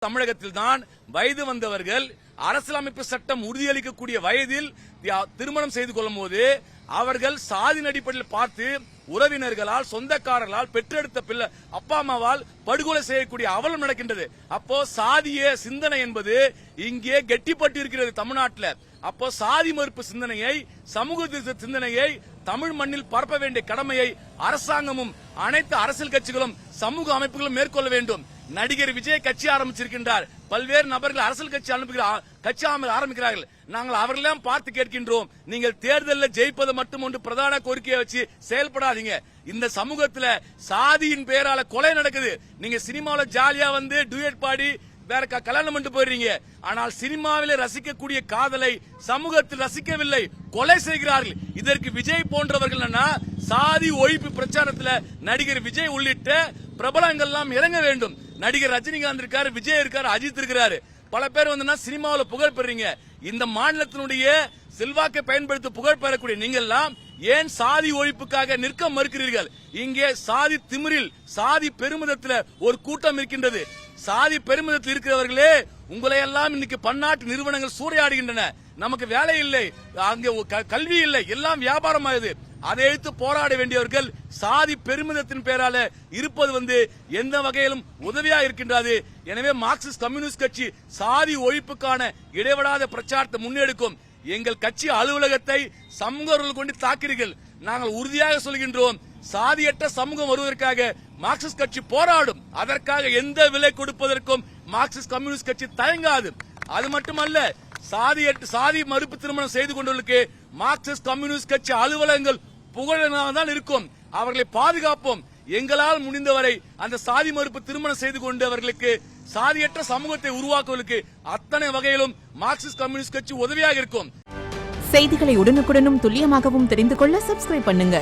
தமிழகத்தில் தான் வயது வந்தவர்கள் அரசியலமைப்பு சட்டம் உறுதியளிக்கக்கூடிய வயதில் திருமணம் செய்து கொள்ளும் போது அவர்கள் சாதி அடிப்படையில் பார்த்து உறவினர்களால் சொந்தக்காரர்களால் பெற்றெடுத்த பிள்ளை அப்பா அம்மாவால் படுகொலை செய்யக்கூடிய அவலம் நடக்கின்றது. அப்போ சாதிய சிந்தனை என்பது இங்கே கெட்டிப்பட்டு இருக்கிறது தமிழ்நாட்டில். அப்போ சாதி மறுப்பு சிந்தனையை, சமூக சிந்தனையை தமிழ் மண்ணில் பரப்ப வேண்டிய கடமையை அரசாங்கமும் அனைத்து அரசியல் கட்சிகளும் சமூக அமைப்புகளும் மேற்கொள்ள வேண்டும். நடிகர் விஜய் கட்சி ஆரம்பிச்சிருக்கின்றார். பல்வேறு நபர்கள் அரசியல் கட்சி ஆரம்பிக்கிறார்கள். நாங்கள் அவர்களெல்லாம் பார்த்து கேட்கின்றோம், நீங்கள் தேர்தலில் ஜெயிப்பது மட்டும் ஒன்று பிரதான கோரிக்கையை வச்சு செயல்படாதீங்க. இந்த சமூகத்தில் சாதியின் பெயரால கொலை நடக்குது. நீங்க சினிமாவில் ஜாலியா வந்து டூயட் பாடி வேற கல்யாணம் பண்ணிட்டு போயிடுறீங்க. ஆனால் சினிமாவிலே ரசிக்கக்கூடிய காதலை சமூகத்தில் ரசிக்கவில்லை, கொலை செய்கிறார்கள். இதற்கு விஜய் போன்றவர்கள் சாதி ஒழிப்பு பிரச்சாரத்தில் நடிகர் விஜய் உள்ளிட்ட பிரபலங்கள் எல்லாம் இறங்க வேண்டும். நடிகர் ரஜினிகாந்த் இருக்காரு, விஜய் இருக்காரு, அஜித் இருக்கிறாரு. பல பேர் வந்து சினிமாவில் புகழ் பெறீங்க. இந்த மாநிலத்தினுடைய செல்வாக்கை பயன்படுத்தி புகழ் பெறக்கூடிய நீங்கள் எல்லாம் ஏன் சாதி ஒழிப்புக்காக நிற்க மறுக்கிறீர்கள்? இங்கே சாதி திமிரில், சாதி பெருமிதத்தில் ஒரு கூட்டம் இருக்கின்றது. சாதி பெருமிதத்தில் இருக்கிறவர்களே உங்களை எல்லாம் இன்னைக்கு பன்னாட்டு நிறுவனங்கள் சூறையாடுகின்றன. நமக்கு வேலை இல்லை, அங்கே கல்வி இல்லை, எல்லாம் வியாபாரம் ஆகுது. அதை எடுத்து போராட வேண்டியவர்கள் சாதி பெருமிதத்தின் பெயரால இருப்பது வந்து எந்த வகையிலும் உதவியா இருக்கின்றது. எனவே மார்க்சிஸ்ட் கம்யூனிஸ்ட் கட்சி சாதி ஒழிப்புக்கான இடைவிடாத பிரச்சாரத்தை முன்னெடுக்கும். எங்கள் கட்சி அலுவலகத்தை சமூகர்கள் கொண்டு தாக்கிறீர்கள். நாங்கள் உறுதியாக சொல்கின்றோம், சாதியற்ற சமூகம் வருவதற்காக மார்க்சிஸ்ட் கட்சி போராடும். அதற்காக எந்த விலை கொடுப்பதற்கும் மார்க்சிஸ்ட் கம்யூனிஸ்ட் கட்சி தயங்காது. அது மட்டுமல்ல, சாதி மறுப்பு திருமணம் செய்து கொண்டவர்களுக்கு மார்க்சிஸ்ட் கம்யூனிஸ்ட் கட்சி அலுவலகங்கள் புகழாக தான் இருக்கும். அவர்களை பாதுகாப்போம். எங்களால் முடிந்தவரை அந்த சாதி மறுப்பு திருமணம் செய்து கொண்டவர்களுக்கு, சாதியற்ற சமூகத்தை உருவாக்குவதற்கு அத்தனை வகையிலும் மார்க்சிஸ்ட் கம்யூனிஸ்ட் கட்சி உதவியாக இருக்கும். செய்திகளை உடனுக்குடனும் துல்லியமாகவும் தெரிந்து கொள்ள சப்ஸ்கிரைப் பண்ணுங்க.